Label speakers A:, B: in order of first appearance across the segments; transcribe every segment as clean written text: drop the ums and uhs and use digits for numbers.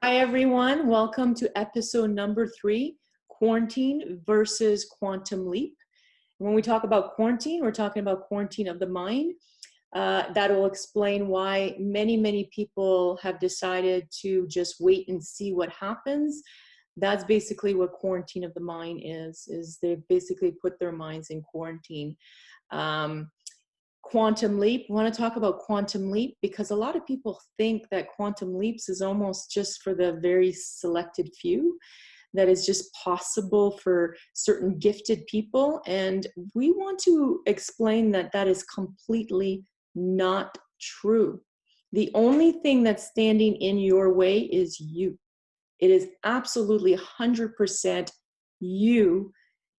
A: Hi, everyone. Welcome to episode number 3, Quarantine versus Quantum Leap. When we talk about quarantine, we're talking about quarantine of the mind. That will explain why many people have decided to just wait and see what happens. That's basically what quarantine of the mind is they've basically put their minds in quarantine. Quantum leap. We want to talk about quantum leap because a lot of people think that quantum leaps is almost just for the very selected few, that is just possible for certain gifted people. And we want to explain that that is completely not true. The only thing that's standing in your way is you. It is absolutely 100% you.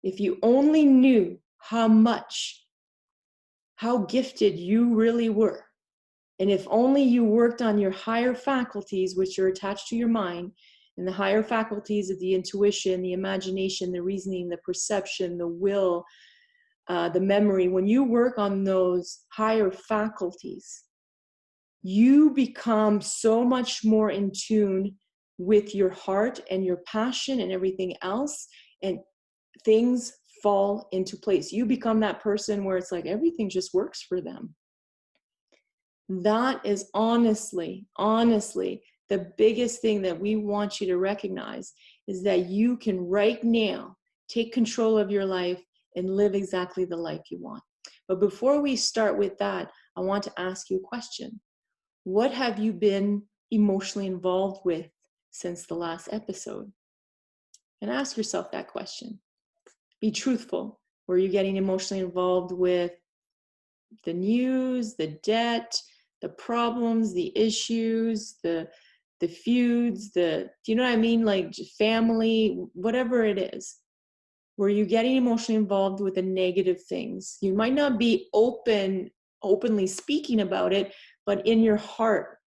A: If you only knew how gifted you really were. And if only you worked on your higher faculties, which are attached to your mind, and the higher faculties of the intuition, the imagination, the reasoning, the perception, the will, the memory, when you work on those higher faculties, you become so much more in tune with your heart and your passion and everything else, and things fall into place. You become that person where it's like everything just works for them. That is honestly, the biggest thing that we want you to recognize is that you can right now take control of your life and live exactly the life you want. But before we start with that, I want to ask you a question. What have you been emotionally involved with since the last episode? And ask yourself that question. Be truthful. Were you getting emotionally involved with the news, the debt, the problems, the issues, the feuds, do you know what I mean? Like family, whatever it is. Were you getting emotionally involved with the negative things? You might not be openly speaking about it, but in your heart,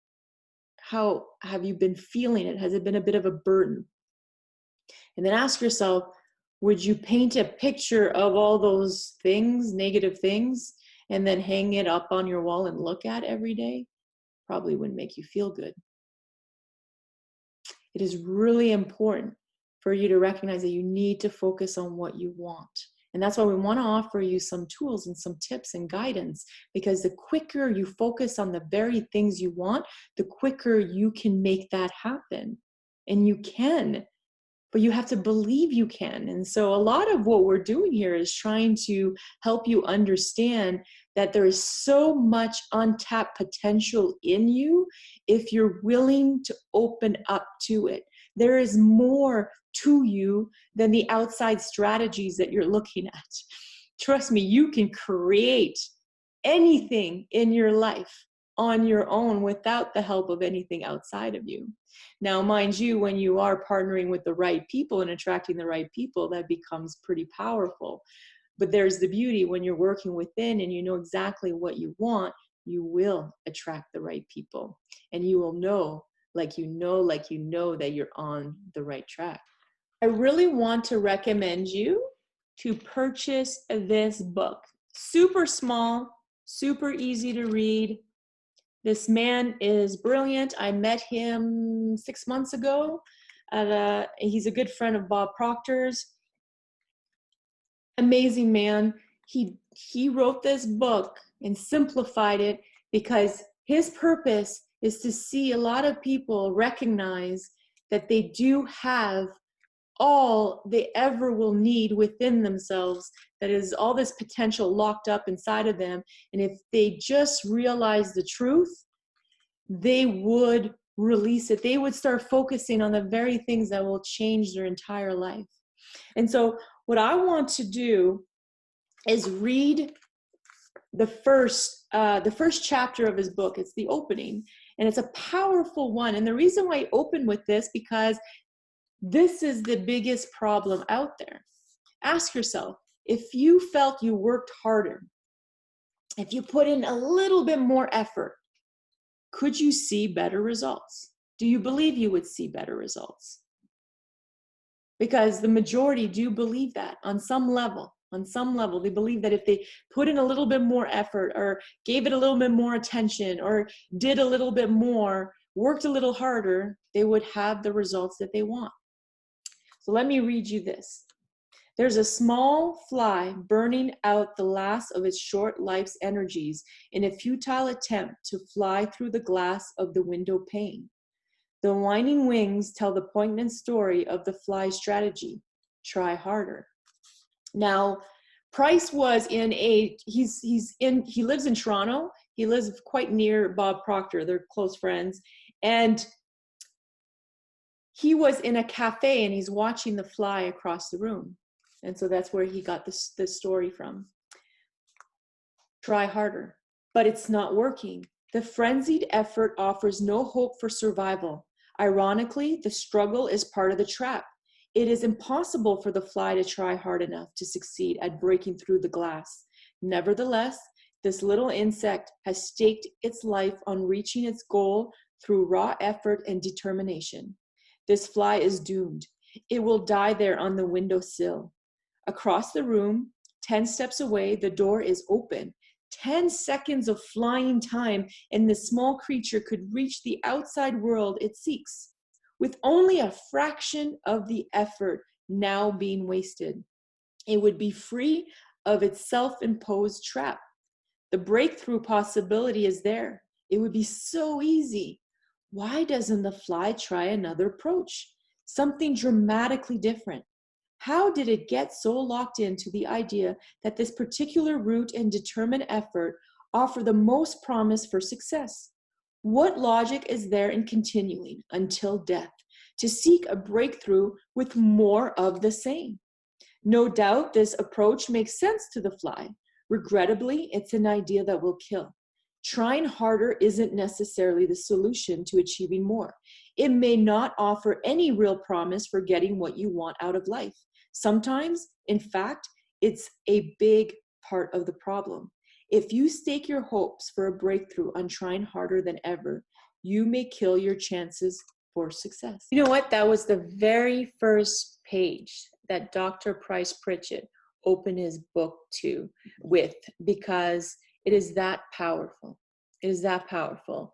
A: how have you been feeling it? Has it been a bit of a burden? And then ask yourself, would you paint a picture of all those things, negative things, and then hang it up on your wall and look at every day? Probably wouldn't make you feel good. It is really important for you to recognize that you need to focus on what you want. And that's why we want to offer you some tools and some tips and guidance, because the quicker you focus on the very things you want, the quicker you can make that happen. And you can. But you have to believe you can. And so a lot of what we're doing here is trying to help you understand that there is so much untapped potential in you if you're willing to open up to it. There is more to you than the outside strategies that you're looking at. Trust me, you can create anything in your life on your own without the help of anything outside of you. Now, mind you, when you are partnering with the right people and attracting the right people, that becomes pretty powerful. But there's the beauty when you're working within and you know exactly what you want, you will attract the right people. And you will know that you're on the right track. I really want to recommend you to purchase this book. Super small, super easy to read. This man is brilliant. I met him 6 months ago. He's a good friend of Bob Proctor's. Amazing man. He wrote this book and simplified it because his purpose is to see a lot of people recognize that they do have all they ever will need within themselves, that is all this potential locked up inside of them. And if they just realize the truth, they would release it. They would start focusing on the very things that will change their entire life. And so what I want to do is read the first chapter of his book. It's the opening, and it's a powerful one. And the reason why I open with this, because this is the biggest problem out there. Ask yourself, if you felt you worked harder, if you put in a little bit more effort, could you see better results? Do you believe you would see better results? Because the majority do believe that on some level. On some level, they believe that if they put in a little bit more effort or gave it a little bit more attention or did a little bit more worked a little harder, they would have the results that they want. So let me read you this. There's a small fly burning out the last of its short life's energies in a futile attempt to fly through the glass of the window pane. The whining wings tell the poignant story of the fly's strategy. Try harder. Now, Price was he lives in Toronto. He lives quite near Bob Proctor. They're close friends. And he was in a cafe and he's watching the fly across the room. And so that's where he got this story from. Try harder, but it's not working. The frenzied effort offers no hope for survival. Ironically, the struggle is part of the trap. It is impossible for the fly to try hard enough to succeed at breaking through the glass. Nevertheless, this little insect has staked its life on reaching its goal through raw effort and determination. This fly is doomed. It will die there on the windowsill. Across the room, 10 steps away, the door is open. 10 seconds of flying time, and the small creature could reach the outside world it seeks, with only a fraction of the effort now being wasted. It would be free of its self-imposed trap. The breakthrough possibility is there. It would be so easy. Why doesn't the fly try another approach? Something dramatically different. How did it get so locked into the idea that this particular route and determined effort offer the most promise for success? What logic is there in continuing until death to seek a breakthrough with more of the same? No doubt this approach makes sense to the fly. Regrettably, it's an idea that will kill. Trying harder isn't necessarily the solution to achieving more. It may not offer any real promise for getting what you want out of life. Sometimes, in fact, it's a big part of the problem. If you stake your hopes for a breakthrough on trying harder than ever, you may kill your chances for success. You know what? That was the very first page that Dr. Price Pritchett opened his book with, because it is that powerful. It is that powerful.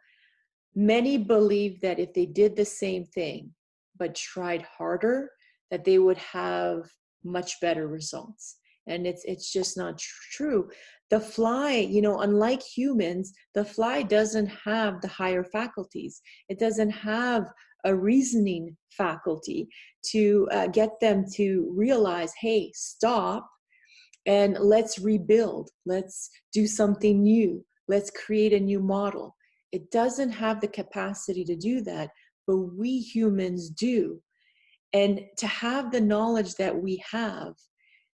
A: Many believe that if they did the same thing, but tried harder, that they would have much better results. And it's just not true. The fly, unlike humans, the fly doesn't have the higher faculties. It doesn't have a reasoning faculty to get them to realize, hey, stop and let's rebuild. Let's do something new. Let's create a new model. It doesn't have the capacity to do that, but we humans do. And to have the knowledge that we have,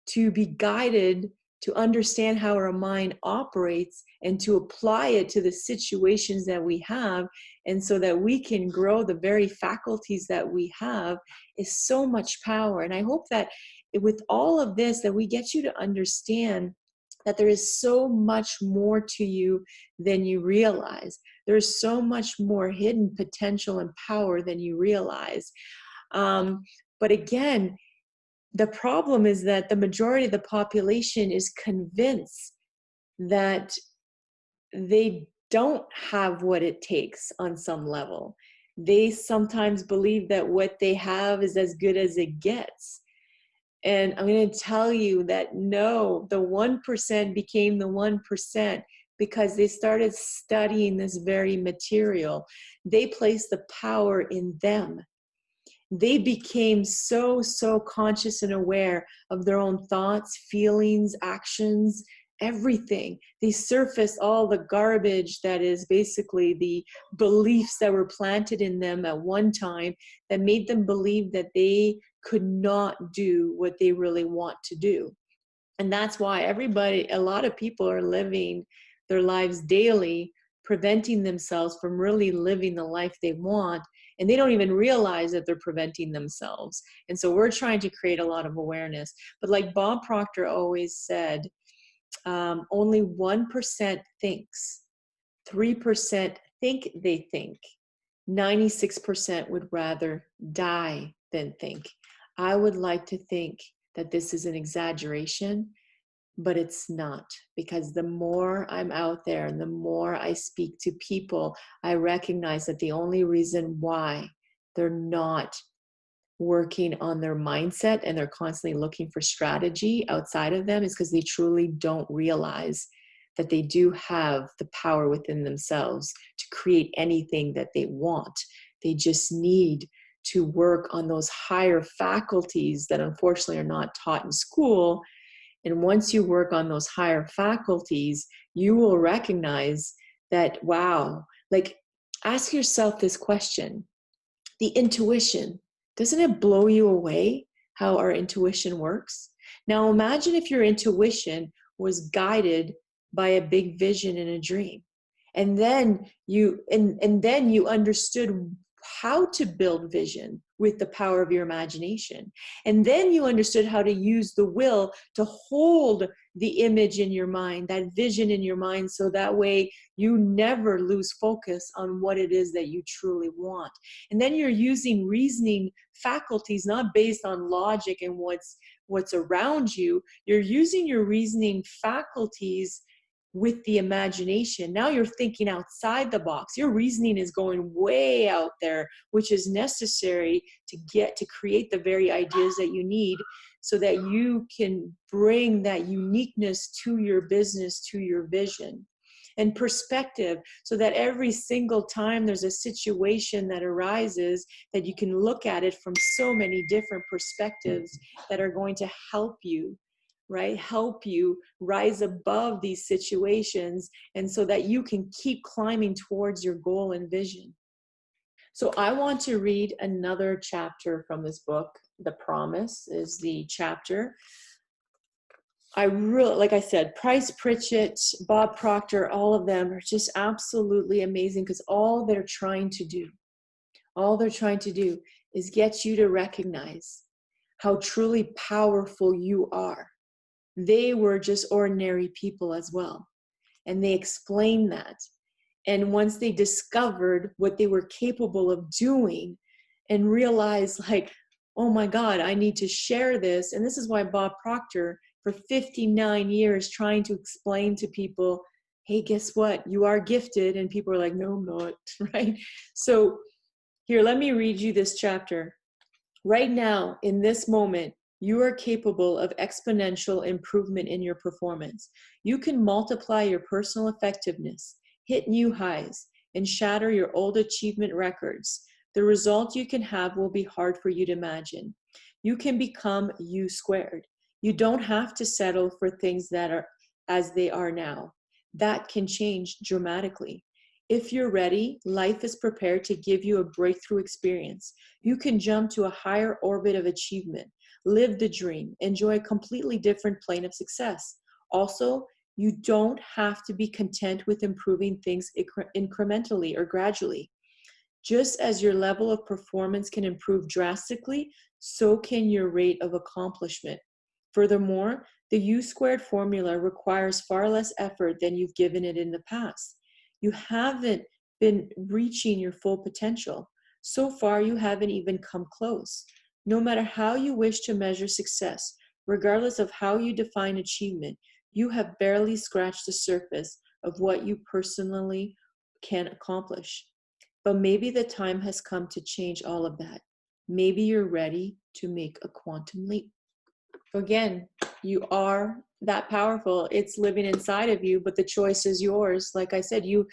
A: to be guided to understand how our mind operates and to apply it to the situations that we have, and so that we can grow the very faculties that we have, is so much power. And I hope that with all of this, that we get you to understand that there is so much more to you than you realize. There's so much more hidden potential and power than you realize. But again, the problem is that the majority of the population is convinced that they don't have what it takes on some level. They sometimes believe that what they have is as good as it gets. And I'm going to tell you that no, the 1% became the 1% because they started studying this very material. They placed the power in them. They became so conscious and aware of their own thoughts, feelings, actions, everything. They surfaced all the garbage that is basically the beliefs that were planted in them at one time that made them believe that they could not do what they really want to do. And that's why a lot of people are living their lives daily, preventing themselves from really living the life they want. And they don't even realize that they're preventing themselves. And so we're trying to create a lot of awareness. But like Bob Proctor always said, only 1% thinks, 3% think they think, 96% would rather die than think. I would like to think that this is an exaggeration, but it's not, because the more I'm out there and the more I speak to people, I recognize that the only reason why they're not working on their mindset and they're constantly looking for strategy outside of them is because they truly don't realize that they do have the power within themselves to create anything that they want. They just need to work on those higher faculties that unfortunately are not taught in school. And once you work on those higher faculties, you will recognize that, wow, like, ask yourself this question: the intuition, doesn't it blow you away how our intuition works? Now imagine if your intuition was guided by a big vision in a dream. And then you understood how to build vision with the power of your imagination. And then you understood how to use the will to hold the image in your mind, that vision in your mind, so that way you never lose focus on what it is that you truly want. And then you're using reasoning faculties, not based on logic and what's around you. You're using your reasoning faculties with the imagination. Now you're thinking outside the box. Your reasoning is going way out there, which is necessary to create the very ideas that you need so that you can bring that uniqueness to your business, to your vision. And perspective, so that every single time there's a situation that arises, that you can look at it from so many different perspectives that are going to help you, right? Help you rise above these situations, and so that you can keep climbing towards your goal and vision. So I want to read another chapter from this book. The Promise is the chapter. I really, like I said, Price Pritchett, Bob Proctor, all of them are just absolutely amazing, because all they're trying to do is get you to recognize how truly powerful you are. They were just ordinary people as well. And they explained that. And once they discovered what they were capable of doing and realized, like, oh my God, I need to share this. And this is why Bob Proctor, for 59 years, trying to explain to people, hey, guess what? You are gifted. And people are like, no, I'm not, right? So here, let me read you this chapter. Right now, in this moment, you are capable of exponential improvement in your performance. You can multiply your personal effectiveness, hit new highs, and shatter your old achievement records. The result you can have will be hard for you to imagine. You can become U squared. You don't have to settle for things that are as they are now. That can change dramatically. If you're ready, life is prepared to give you a breakthrough experience. You can jump to a higher orbit of achievement, live the dream, enjoy a completely different plane of success. Also, you don't have to be content with improving things incrementally or gradually. Just as your level of performance can improve drastically, so can your rate of accomplishment. Furthermore, the U squared formula requires far less effort than you've given it in the past. You haven't been reaching your full potential. So far, you haven't even come close. No matter how you wish to measure success, regardless of how you define achievement, you have barely scratched the surface of what you personally can accomplish. But maybe the time has come to change all of that. Maybe you're ready to make a quantum leap. Again, you are that powerful. It's living inside of you, but the choice is yours. Like I said, you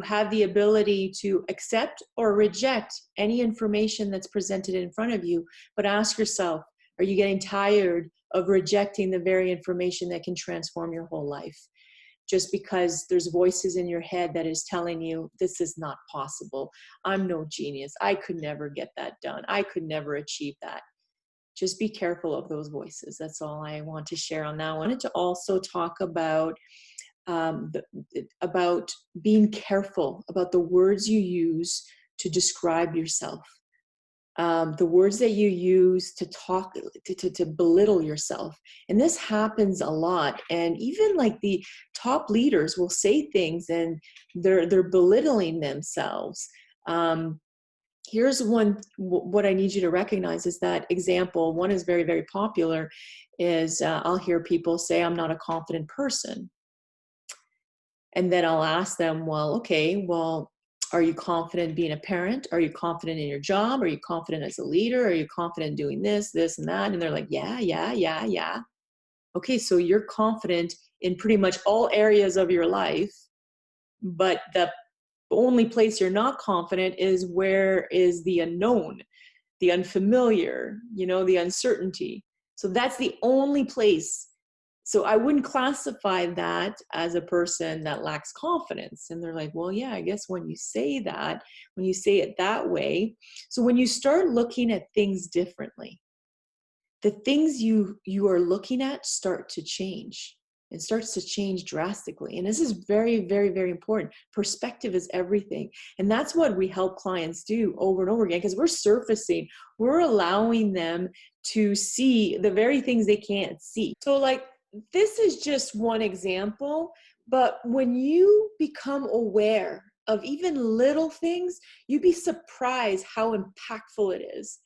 A: have the ability to accept or reject any information that's presented in front of you. But ask yourself, are you getting tired of rejecting the very information that can transform your whole life? Just because there's voices in your head that is telling you this is not possible. I'm no genius. I could never get that done. I could never achieve that. Just be careful of those voices. That's all I want to share on that. I wanted to also talk about being careful about the words you use to describe yourself. The words that you use to talk, to belittle yourself. And this happens a lot. And even like the top leaders will say things and they're belittling themselves. Here's what I need you to recognize is that example. One is very, very popular is I'll hear people say, I'm not a confident person. And then I'll ask them, well, okay, well, are you confident being a parent? Are you confident in your job? Are you confident as a leader? Are you confident doing this, this, and that? And they're like, yeah, yeah, yeah, yeah. Okay, so you're confident in pretty much all areas of your life, but the only place you're not confident is where is the unknown, the unfamiliar, the uncertainty. So that's the only place. So I wouldn't classify that as a person that lacks confidence. And they're like, well, yeah, I guess when you say it that way. So when you start looking at things differently, the things you are looking at start to change. It starts to change drastically. And this is very, very, very important. Perspective is everything. And that's what we help clients do over and over again, because we're allowing them to see the very things they can't see. So like, this is just one example, but when you become aware of even little things, you'd be surprised how impactful it is.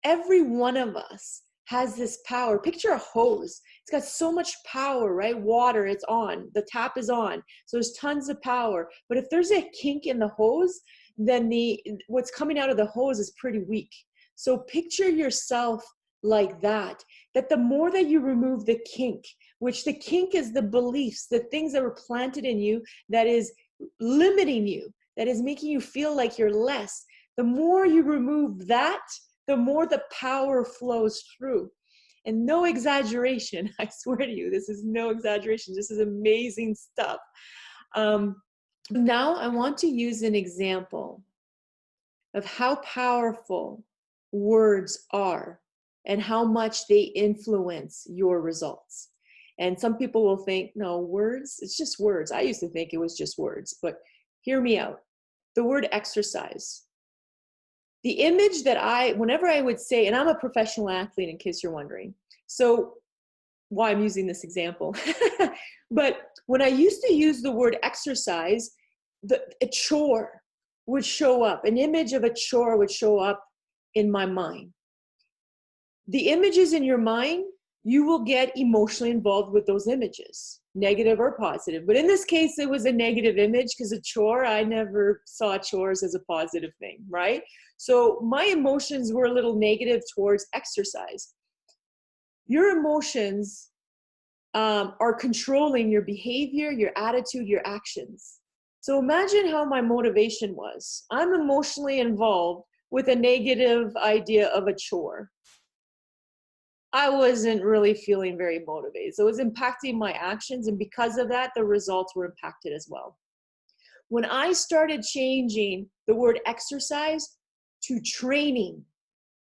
A: Every one of us has this power. Picture a hose. It's got so much power, right? Water, it's on. The tap is on. So there's tons of power. But if there's a kink in the hose, then what's coming out of the hose is pretty weak. So picture yourself like that the more that you remove the kink, which the kink is the beliefs, the things that were planted in you that is limiting you, that is making you feel like you're less, the more you remove that, the more the power flows through. And no exaggeration, I swear to you, this is no exaggeration. This is amazing stuff. Now I want to use an example of how powerful words are and how much they influence your results. And some people will think, no, words, it's just words. I used to think it was just words, but hear me out. The word exercise. The image that whenever I would say, and I'm a professional athlete in case you're wondering, so why I'm using this example, but when I used to use the word exercise, a chore would show up, an image of a chore would show up in my mind. The images in your mind, you will get emotionally involved with those images, negative or positive. But in this case, it was a negative image because a chore, I never saw chores as a positive thing, right? So my emotions were a little negative towards exercise. Your emotions are controlling your behavior, your attitude, your actions. So imagine how my motivation was. I'm emotionally involved with a negative idea of a chore. I wasn't really feeling very motivated. So it was impacting my actions. And because of that, the results were impacted as well. When I started changing the word exercise to training,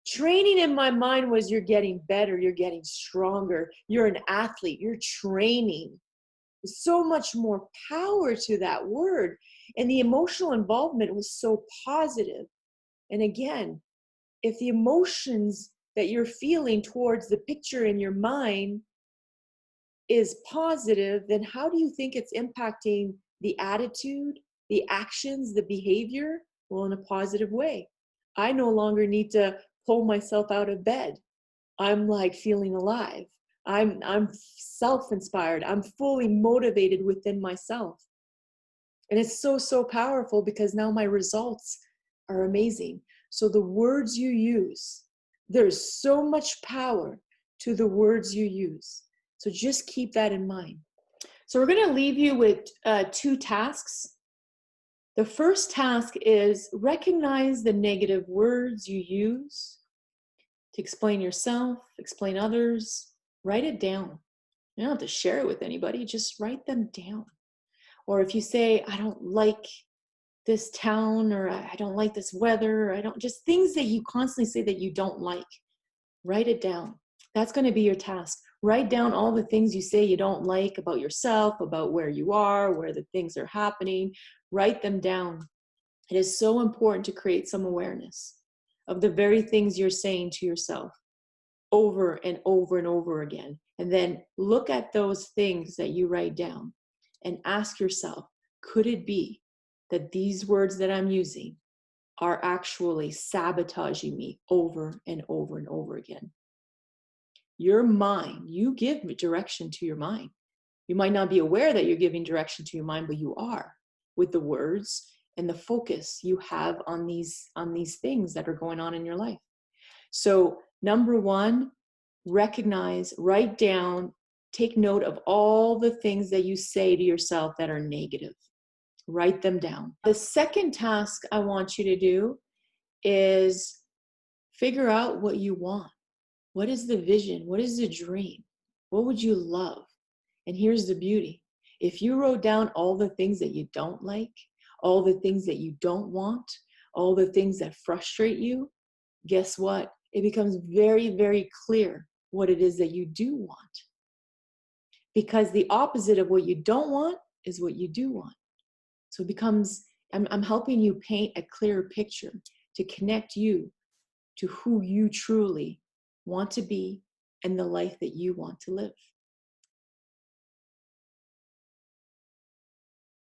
A: training in my mind was you're getting better, you're getting stronger, you're an athlete, you're training. There's so much more power to that word. And the emotional involvement was so positive. And again, if the emotions that you're feeling towards the picture in your mind is positive, then how do you think it's impacting the attitude, the actions, the behavior? Well, in a positive way. I no longer need to pull myself out of bed. I'm like feeling alive. I'm self-inspired. I'm fully motivated within myself. And it's so, so powerful because now my results are amazing. So the words you use, there's so much power to the words you use. So just keep that in mind. So we're going to leave you with 2 tasks. The first task is recognize the negative words you use to explain yourself, explain others. Write it down. You don't have to share it with anybody. Just write them down. Or if you say, I don't like this town, or I don't like this weather, or just things that you constantly say that you don't like, write it down. That's going to be your task. Write down all the things you say you don't like about yourself, about where you are, where the things are happening. Write them down. It is so important to create some awareness of the very things you're saying to yourself over and over and over again. And then look at those things that you write down and ask yourself, could it be that these words that I'm using are actually sabotaging me over and over and over again. Your mind, you give direction to your mind. You might not be aware that you're giving direction to your mind, but you are, with the words and the focus you have on these things that are going on in your life. So number one, recognize, write down, take note of all the things that you say to yourself that are negative. Write them down. The second task I want you to do is figure out what you want. What is the vision? What is the dream? What would you love? And here's the beauty. If you wrote down all the things that you don't like, all the things that you don't want, all the things that frustrate you, guess what? It becomes very, very clear what it is that you do want. Because the opposite of what you don't want is what you do want. So it becomes, I'm helping you paint a clearer picture to connect you to who you truly want to be and the life that you want to live.